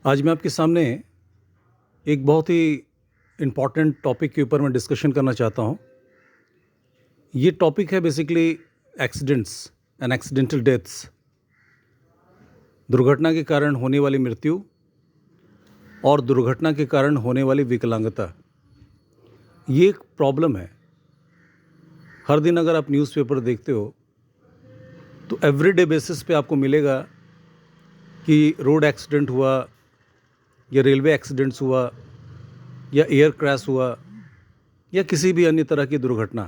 आज मैं आपके सामने एक बहुत ही इम्पॉर्टेंट टॉपिक के ऊपर मैं डिस्कशन करना चाहता हूँ। ये टॉपिक है basically accidents and accidental deaths, दुर्घटना के कारण होने वाली मृत्यु और दुर्घटना के कारण होने वाली विकलांगता। ये एक प्रॉब्लम है। हर दिन अगर आप न्यूज़पेपर देखते हो तो एवरीडे बेसिस पे आपको मिलेगा कि रोड एक्सीडेंट हुआ या रेलवे एक्सीडेंट्स हुआ या एयर क्रैश हुआ या किसी भी अन्य तरह की दुर्घटना।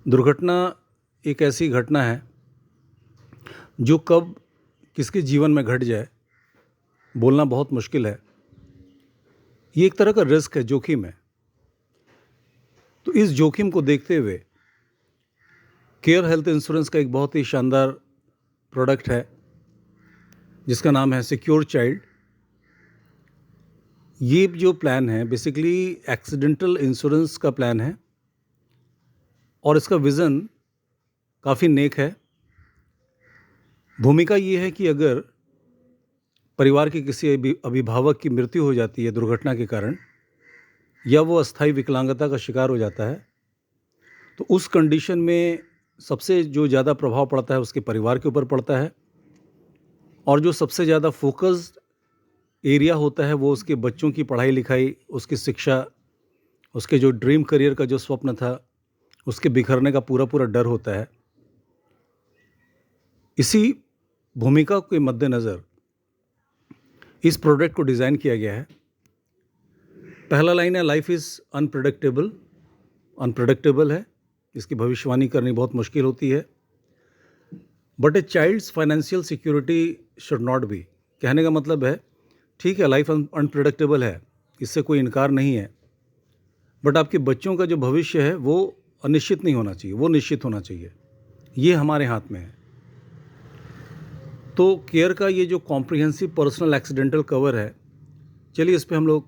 दुर्घटना एक ऐसी घटना है जो कब किसके जीवन में घट जाए बोलना बहुत मुश्किल है। ये एक तरह का रिस्क है, जोखिम है। तो इस जोखिम को देखते हुए केयर हेल्थ इंश्योरेंस का एक बहुत ही शानदार प्रोडक्ट है जिसका नाम है सिक्योर चाइल्ड। ये जो प्लान है बेसिकली एक्सीडेंटल इंश्योरेंस का प्लान है और इसका विज़न काफ़ी नेक है। भूमिका ये है कि अगर परिवार के किसी अभिभावक की मृत्यु हो जाती है दुर्घटना के कारण या वो अस्थायी विकलांगता का शिकार हो जाता है तो उस कंडीशन में सबसे जो ज़्यादा प्रभाव पड़ता है उसके परिवार के ऊपर पड़ता है और जो सबसे ज़्यादा फोकस्ड एरिया होता है वो उसके बच्चों की पढ़ाई लिखाई, उसकी शिक्षा, उसके जो ड्रीम करियर का जो स्वप्न था उसके बिखरने का पूरा पूरा डर होता है। इसी भूमिका के मद्देनज़र इस प्रोडक्ट को डिज़ाइन किया गया है। पहला लाइन है, लाइफ इज़ अनप्रेडिक्टेबल। अनप्रेडिक्टेबल है, इसकी भविष्यवाणी करनी बहुत मुश्किल होती है। But a child's financial security should not be. कहने का मतलब है ठीक है, लाइफ अनप्रेडिक्टेबल है, इससे कोई इनकार नहीं है, बट आपके बच्चों का जो भविष्य है वो अनिश्चित नहीं होना चाहिए, वो निश्चित होना चाहिए। ये हमारे हाथ में है। तो केयर का ये जो कॉम्प्रिहेंसिव पर्सनल एक्सीडेंटल कवर है, चलिए इस पे हम लोग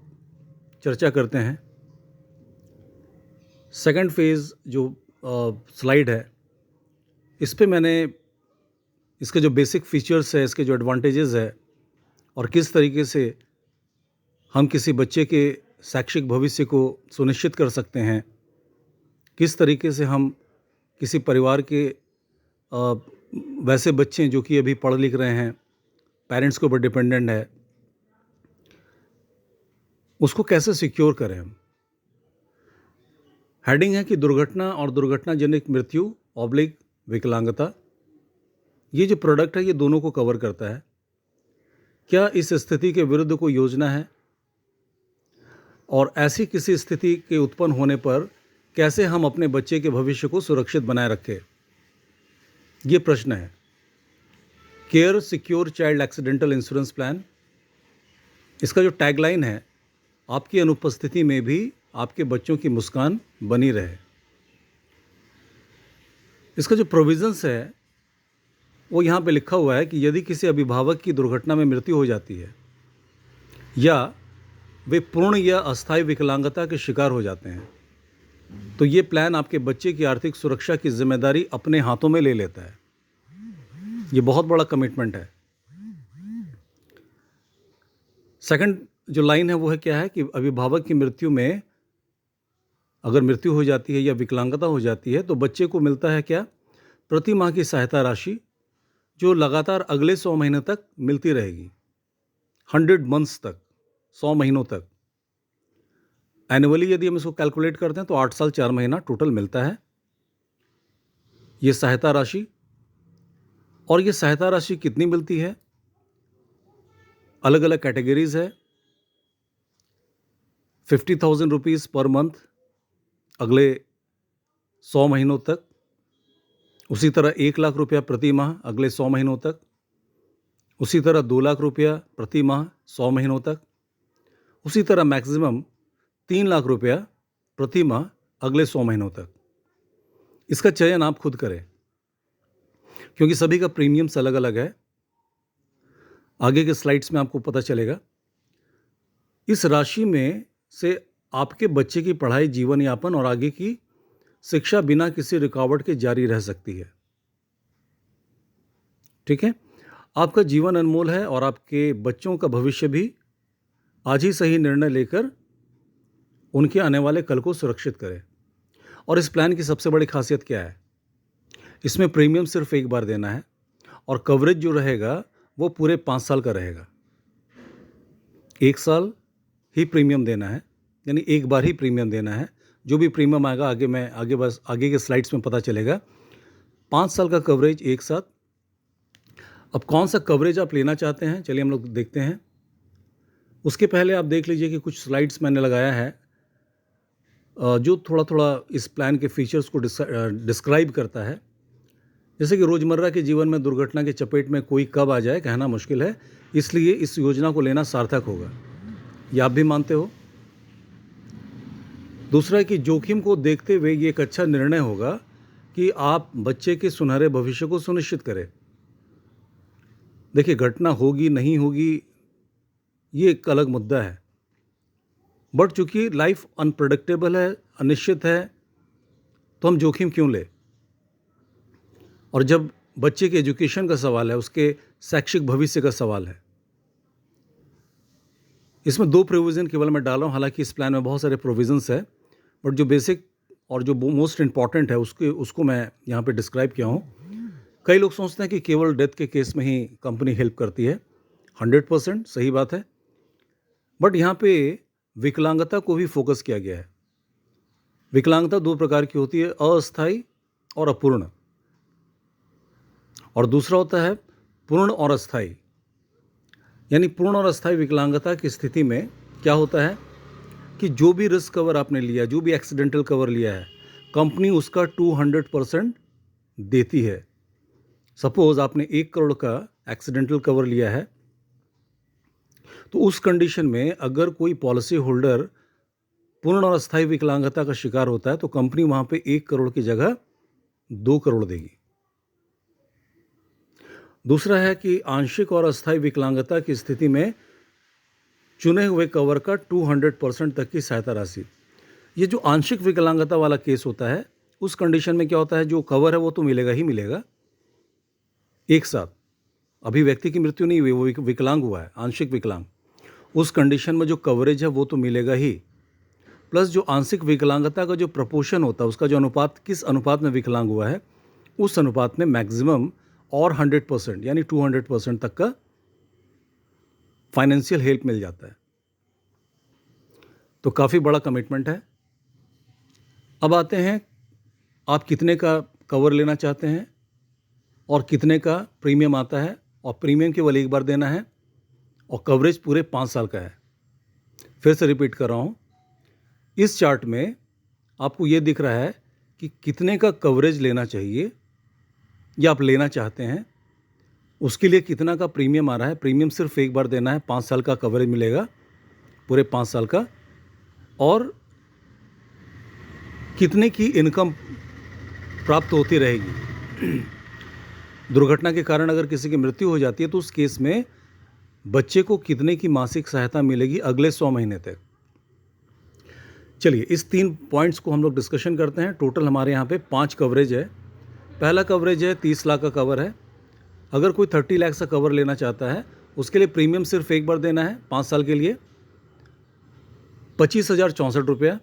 चर्चा करते हैं। सेकंड फेज़ जो स्लाइड है इस पे मैंने इसके जो बेसिक फीचर्स है, इसके जो एडवांटेजेस है और किस तरीके से हम किसी बच्चे के शैक्षिक भविष्य को सुनिश्चित कर सकते हैं, किस तरीके से हम किसी परिवार के वैसे बच्चे जो कि अभी पढ़ लिख रहे हैं, पेरेंट्स के ऊपर डिपेंडेंट है, उसको कैसे सिक्योर करें हम। हेडिंग है कि दुर्घटना और दुर्घटनाजनित मृत्यु ऑब्लिक विकलांगता। ये जो प्रोडक्ट है ये दोनों को कवर करता है। क्या इस स्थिति के विरुद्ध कोई योजना है और ऐसी किसी स्थिति के उत्पन्न होने पर कैसे हम अपने बच्चे के भविष्य को सुरक्षित बनाए रखें, ये प्रश्न है। Care secure child accidental insurance plan, इसका जो टैगलाइन है, आपकी अनुपस्थिति में भी आपके बच्चों की मुस्कान बनी रहे। इसका जो प्रोविजंस है वो यहाँ पे लिखा हुआ है कि यदि किसी अभिभावक की दुर्घटना में मृत्यु हो जाती है या वे पूर्ण या अस्थायी विकलांगता के शिकार हो जाते हैं तो ये प्लान आपके बच्चे की आर्थिक सुरक्षा की जिम्मेदारी अपने हाथों में ले लेता है। ये बहुत बड़ा कमिटमेंट है। सेकंड जो लाइन है वो है क्या है कि अभिभावक की मृत्यु में अगर मृत्यु हो जाती है या विकलांगता हो जाती है तो बच्चे को मिलता है क्या, प्रति माह की सहायता राशि जो लगातार अगले 100 महीने तक मिलती रहेगी, 100 मंथ्स तक, 100 महीनों तक। एनुअली यदि हम इसको कैलकुलेट करते हैं तो 8 साल 4 महीना टोटल मिलता है ये सहायता राशि। और ये सहायता राशि कितनी मिलती है, अलग अलग कैटेगरीज है। 50,000 रुपीज़ पर मंथ अगले 100 महीनों तक, उसी तरह 1 लाख रुपया प्रति माह अगले 100 महीनों तक, उसी तरह 2 लाख रुपया प्रति माह 100 महीनों तक, उसी तरह मैक्सिमम 3 लाख रुपया प्रति माह अगले 100 महीनों तक। इसका चयन आप खुद करें क्योंकि सभी का प्रीमियम्स अलग अलग है। आगे के स्लाइड्स में आपको पता चलेगा। इस राशि में से आपके बच्चे की पढ़ाई, जीवन यापन और आगे की शिक्षा बिना किसी रुकावट के जारी रह सकती है। ठीक है। आपका जीवन अनमोल है और आपके बच्चों का भविष्य भी आज ही सही निर्णय लेकर उनके आने वाले कल को सुरक्षित करें। और इस प्लान की सबसे बड़ी खासियत क्या है? इसमें प्रीमियम सिर्फ एक बार देना है और कवरेज जो रहेगा वो पूरे 5 साल का रहेगा। 1 साल ही प्रीमियम देना है, यानी एक बार ही प्रीमियम देना है। जो भी प्रीमियम आएगा आगे के स्लाइड्स में पता चलेगा। 5 साल का कवरेज एक साथ। अब कौन सा कवरेज आप लेना चाहते हैं, चलिए हम लोग देखते हैं। उसके पहले आप देख लीजिए कि कुछ स्लाइड्स मैंने लगाया है जो थोड़ा थोड़ा इस प्लान के फीचर्स को डिस्क्राइब करता है। जैसे कि रोज़मर्रा के जीवन में दुर्घटना के चपेट में कोई कब आ जाए कहना मुश्किल है, इसलिए इस योजना को लेना सार्थक होगा। ये आप भी मानते हो। दूसरा है कि जोखिम को देखते हुए ये एक अच्छा निर्णय होगा कि आप बच्चे के सुनहरे भविष्य को सुनिश्चित करें। देखिए, घटना होगी नहीं होगी ये एक अलग मुद्दा है, बट चूंकि लाइफ अनप्रेडिक्टेबल है, अनिश्चित है, तो हम जोखिम क्यों ले? और जब बच्चे के एजुकेशन का सवाल है, उसके शैक्षिक भविष्य का सवाल है। इसमें 2 प्रोविज़न केवल मैं डाला हूँ, हालांकि इस प्लान में बहुत सारे प्रोविज़न्स है, बट जो बेसिक और जो मोस्ट इम्पॉर्टेंट है उसको मैं यहाँ पे डिस्क्राइब किया हूँ। कई लोग सोचते हैं कि केवल डेथ के केस में ही कंपनी हेल्प करती है। 100% सही बात है, बट यहाँ पे विकलांगता को भी फोकस किया गया है। विकलांगता 2 प्रकार की होती है, अस्थायी और अपूर्ण, और दूसरा होता है पूर्ण और अस्थायी। यानी पूर्ण और अस्थायी विकलांगता की स्थिति में क्या होता है कि जो भी रिस्क कवर आपने लिया, जो भी एक्सीडेंटल कवर लिया है, कंपनी उसका 200% देती है। सपोज आपने 1 करोड़ का एक्सीडेंटल कवर लिया है, तो उस कंडीशन में अगर कोई पॉलिसी होल्डर पूर्ण और अस्थायी विकलांगता का शिकार होता है तो कंपनी वहां पे 1 करोड़ की जगह 2 करोड़ देगी। दूसरा है कि आंशिक और अस्थायी विकलांगता की स्थिति में चुने हुए कवर का 200% तक की सहायता राशि। ये जो आंशिक विकलांगता वाला केस होता है, उस कंडीशन में क्या होता है, जो कवर है वो तो मिलेगा ही मिलेगा एक साथ। अभी व्यक्ति की मृत्यु नहीं हुई, वो विकलांग हुआ है, आंशिक विकलांग। उस कंडीशन में जो कवरेज है वो तो मिलेगा ही, प्लस जो आंशिक विकलांगता का जो प्रपोर्शन होता है, उसका जो अनुपात, किस अनुपात में विकलांग हुआ है, उस अनुपात में मैक्सिमम और 100% यानी 200% तक का फाइनेंशियल हेल्प मिल जाता है। तो काफ़ी बड़ा कमिटमेंट है। अब आते हैं आप कितने का कवर लेना चाहते हैं और कितने का प्रीमियम आता है, और प्रीमियम केवल एक बार देना है और कवरेज पूरे 5 साल का है। फिर से रिपीट कर रहा हूँ, इस चार्ट में आपको ये दिख रहा है कि कितने का कवरेज लेना चाहिए या आप लेना चाहते हैं, उसके लिए कितना का प्रीमियम आ रहा है। प्रीमियम सिर्फ एक बार देना है, 5 साल का कवरेज मिलेगा, पूरे 5 साल का, और कितने की इनकम प्राप्त होती रहेगी। दुर्घटना के कारण अगर किसी की मृत्यु हो जाती है तो उस केस में बच्चे को कितने की मासिक सहायता मिलेगी अगले 100 महीने तक। चलिए इस 3 पॉइंट्स को हम लोग डिस्कशन करते हैं। टोटल हमारे यहाँ पे 5 कवरेज है। पहला कवरेज है 30 लाख का कवर है। अगर कोई 30 लाख का कवर लेना चाहता है, उसके लिए प्रीमियम सिर्फ एक बार देना है 5 साल के लिए, 25,064 रुपया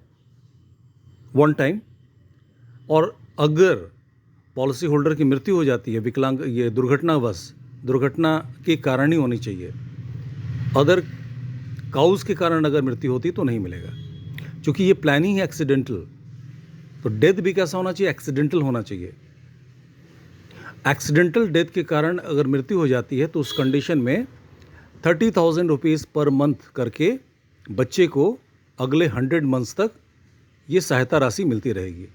वन टाइम। और अगर पॉलिसी होल्डर की मृत्यु हो जाती है, विकलांग, ये दुर्घटना के कारण ही होनी चाहिए, अदर काउज के कारण अगर मृत्यु होती तो नहीं मिलेगा, क्योंकि ये प्लानिंग है एक्सीडेंटल। तो डेथ भी कैसा होना चाहिए, एक्सीडेंटल होना चाहिए। एक्सीडेंटल डेथ के कारण अगर मृत्यु हो जाती है तो उस कंडीशन में 30,000 रुपीज़ पर मंथ करके बच्चे को अगले 100 मंथ्स तक ये सहायता राशि मिलती रहेगी,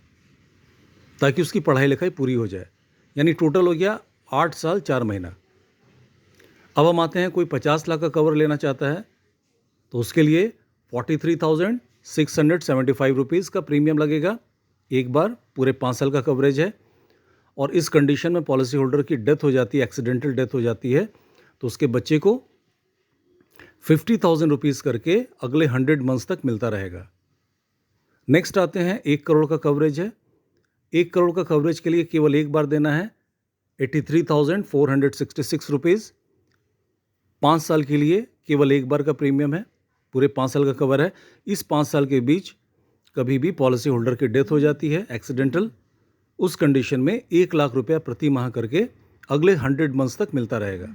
ताकि उसकी पढ़ाई लिखाई पूरी हो जाए। यानी टोटल हो गया 8 साल 4 महीना। अब हम आते हैं, कोई 50 लाख का कवर लेना चाहता है तो उसके लिए 43,675 रुपीज़ का प्रीमियम लगेगा एक बार, पूरे 5 साल का कवरेज है। और इस कंडीशन में पॉलिसी होल्डर की डेथ हो जाती है, एक्सीडेंटल डेथ हो जाती है, तो उसके बच्चे को 50,000 रुपीज़ करके अगले 100 मंथ्स तक मिलता रहेगा। नेक्स्ट आते हैं, 1 करोड़ का कवरेज है। 1 करोड़ का कवरेज के लिए केवल एक बार देना है 83,466 रुपीज़, 5 साल के लिए केवल एक बार का प्रीमियम है, पूरे 5 साल का कवर है। इस 5 साल के बीच कभी भी पॉलिसी होल्डर की डेथ हो जाती है एक्सीडेंटल, उस कंडीशन में 1 लाख रुपया प्रति माह करके अगले 100 मंथ्स तक मिलता रहेगा।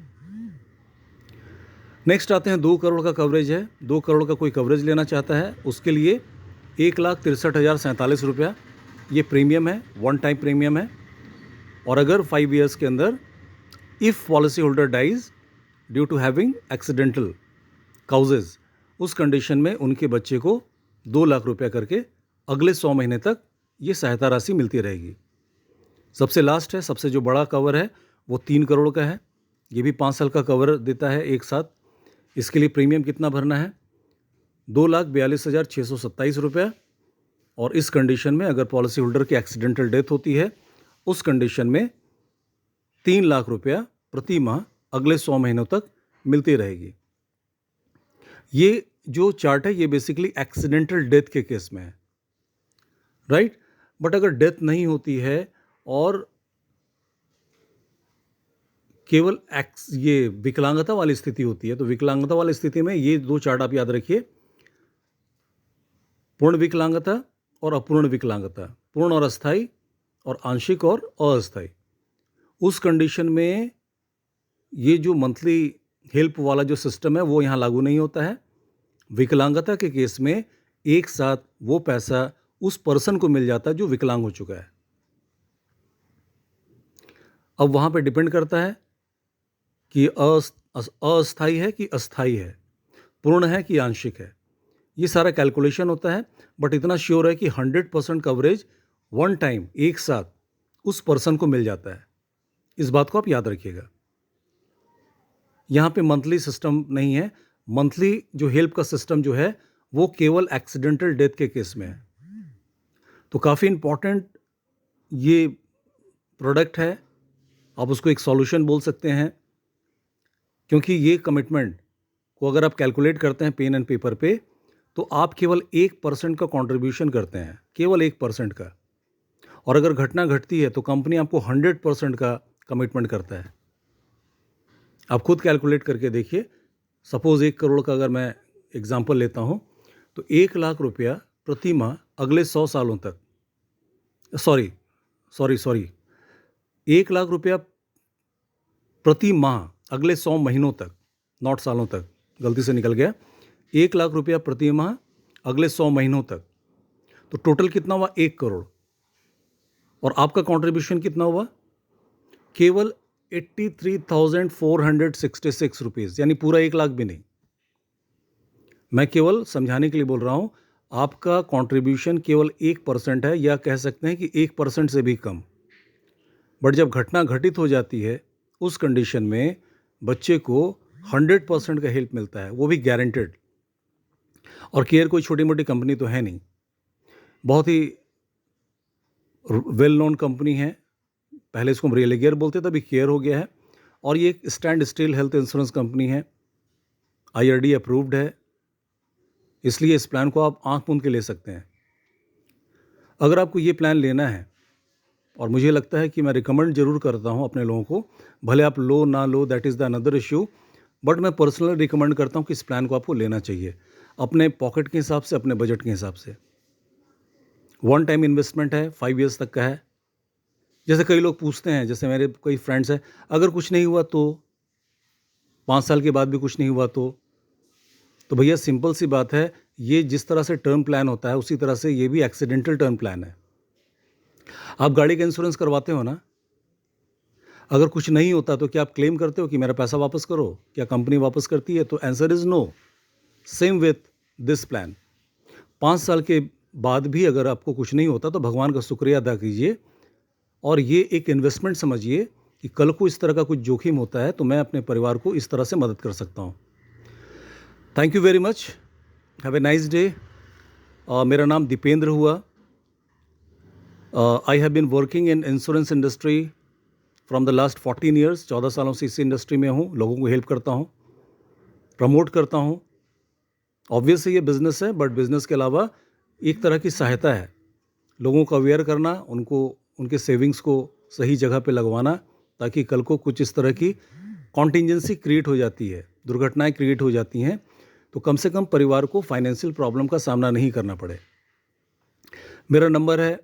नेक्स्ट आते हैं 2 करोड़ का कवरेज है। 2 करोड़ का कोई कवरेज लेना चाहता है, उसके लिए 1,63,047 रुपया ये प्रीमियम है, वन टाइम प्रीमियम है। और अगर 5 ईयर्स के अंदर if policy holder dies due to having accidental causes, उस कंडीशन में उनके बच्चे को 2 लाख रुपया करके अगले 100 महीने तक ये सहायता राशि मिलती रहेगी। सबसे लास्ट है, सबसे जो बड़ा कवर है वो 3 करोड़ का है। ये भी 5 साल का कवर देता है एक साथ। इसके लिए प्रीमियम कितना भरना है? 2,42,627 रुपया। और इस कंडीशन में अगर पॉलिसी होल्डर की एक्सीडेंटल डेथ होती है, उस कंडीशन में 3 लाख रुपया प्रति माह अगले 100 महीनों तक मिलती रहेगी। ये जो चार्ट है ये बेसिकली एक्सीडेंटल डेथ के केस में है, राइट। बट अगर डेथ नहीं होती है और केवल ये विकलांगता वाली स्थिति होती है, तो विकलांगता वाली स्थिति में ये 2 चार्ट आप याद रखिए, पूर्ण विकलांगता और अपूर्ण विकलांगता, पूर्ण और अस्थायी और आंशिक और अस्थायी। उस कंडीशन में ये जो मंथली हेल्प वाला जो सिस्टम है वो यहाँ लागू नहीं होता है। विकलांगता के केस में एक साथ वो पैसा उस पर्सन को मिल जाता है जो विकलांग हो चुका है। अब वहाँ पे डिपेंड करता है कि अस्थायी है कि अस्थायी है, पूर्ण है कि आंशिक है, ये सारा कैलकुलेशन होता है। बट इतना श्योर है कि 100% कवरेज वन टाइम एक साथ उस पर्सन को मिल जाता है। इस बात को आप याद रखिएगा। यहाँ पे मंथली सिस्टम नहीं है। मंथली जो हेल्प का सिस्टम जो है वो केवल एक्सीडेंटल डेथ के केस में है। तो काफ़ी इम्पॉर्टेंट ये प्रोडक्ट है, आप उसको एक सॉल्यूशन बोल सकते हैं, क्योंकि ये कमिटमेंट को अगर आप कैलकुलेट करते हैं पेन एंड पेपर पे, तो आप केवल 1% का कंट्रीब्यूशन करते हैं, केवल 1% का। और अगर घटना घटती है तो कंपनी आपको 100% का कमिटमेंट करता है। आप खुद कैलकुलेट करके देखिए। सपोज़ 1 करोड़ का अगर मैं एग्जांपल लेता हूं, तो 1 लाख रुपया प्रति माह अगले 100 सालों तक, सॉरी 1 लाख रुपया प्रति माह अगले 100 महीनों तक, नॉट सालों तक, गलती से निकल गया। 1 लाख रुपया प्रति माह अगले 100 महीनों तक, तो टोटल कितना हुआ? 1 करोड़। और आपका कंट्रीब्यूशन कितना हुआ? केवल 83,466 रुपीज़, यानी पूरा 1 लाख भी नहीं। मैं केवल समझाने के लिए बोल रहा हूँ, आपका कंट्रीब्यूशन केवल 1% है, या कह सकते हैं कि 1% से भी कम। बट जब घटना घटित हो जाती है उस कंडीशन में बच्चे को 100% का हेल्प मिलता है, वो भी गारंटेड। और केयर कोई छोटी मोटी कंपनी तो है नहीं, बहुत ही वेल नोन कंपनी है। पहले इसको हम रेलिगेयर बोलते थे, अभी केयर हो गया है। और ये एक stand still health insurance company है, IRD अप्रूव्ड है, इसलिए इस प्लान को आप आंख मूंद के ले सकते हैं। अगर आपको ये प्लान लेना है, और मुझे लगता है कि मैं रिकमेंड जरूर करता हूँ अपने लोगों को, भले आप लो ना लो, that is the another issue, but मैं पर्सनली रिकमेंड करता हूँ कि इस प्लान को आपको लेना चाहिए, अपने पॉकेट के हिसाब से, अपने बजट के हिसाब से। वन टाइम इन्वेस्टमेंट है, 5 ईयर्स तक का है। जैसे कई लोग पूछते हैं, जैसे मेरे कई फ्रेंड्स हैं, अगर कुछ नहीं हुआ तो, 5 साल के बाद भी कुछ नहीं हुआ तो भैया सिंपल सी बात है, ये जिस तरह से टर्म प्लान होता है उसी तरह से ये भी एक्सीडेंटल टर्म प्लान है। आप गाड़ी का इंश्योरेंस करवाते हो ना, अगर कुछ नहीं होता तो क्या आप क्लेम करते हो कि मेरा पैसा वापस करो? क्या कंपनी वापस करती है? तो answer is no. Same with this plan. 5 साल के बाद भी अगर आपको कुछ नहीं होता तो भगवान का शुक्रिया अदा कीजिए, और ये एक इन्वेस्टमेंट समझिए कि कल को इस तरह का कुछ जोखिम होता है तो मैं अपने परिवार को इस तरह से मदद कर सकता हूँ। Thank you very much, have a nice day. मेरा नाम दीपेंद्र हुआ। I have been working in insurance industry from the last 14 years. 14 सालों से इस इंडस्ट्री में हूँ, लोगों को हेल्प करता हूँ, प्रमोट करता हूँ। ऑब्वियसली ये बिज़नेस है, बट बिज़नेस के अलावा एक तरह की सहायता है, लोगों को अवेयर करना, उनको उनके सेविंग्स को सही जगह पे लगवाना, ताकि कल को कुछ इस तरह की कॉन्टिजेंसी क्रिएट हो जाती है दुर्घटनाएं क्रिएट हो जाती हैं, तो कम से कम परिवार को फाइनेंशियल प्रॉब्लम का सामना नहीं करना पड़े। मेरा नंबर है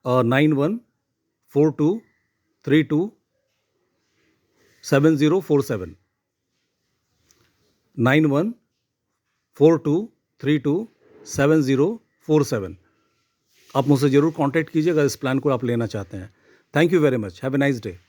9142327047, 9142327047। आप मुझसे ज़रूर कांटेक्ट कीजिए अगर इस प्लान को आप लेना चाहते हैं। Thank you very much. Have a nice day.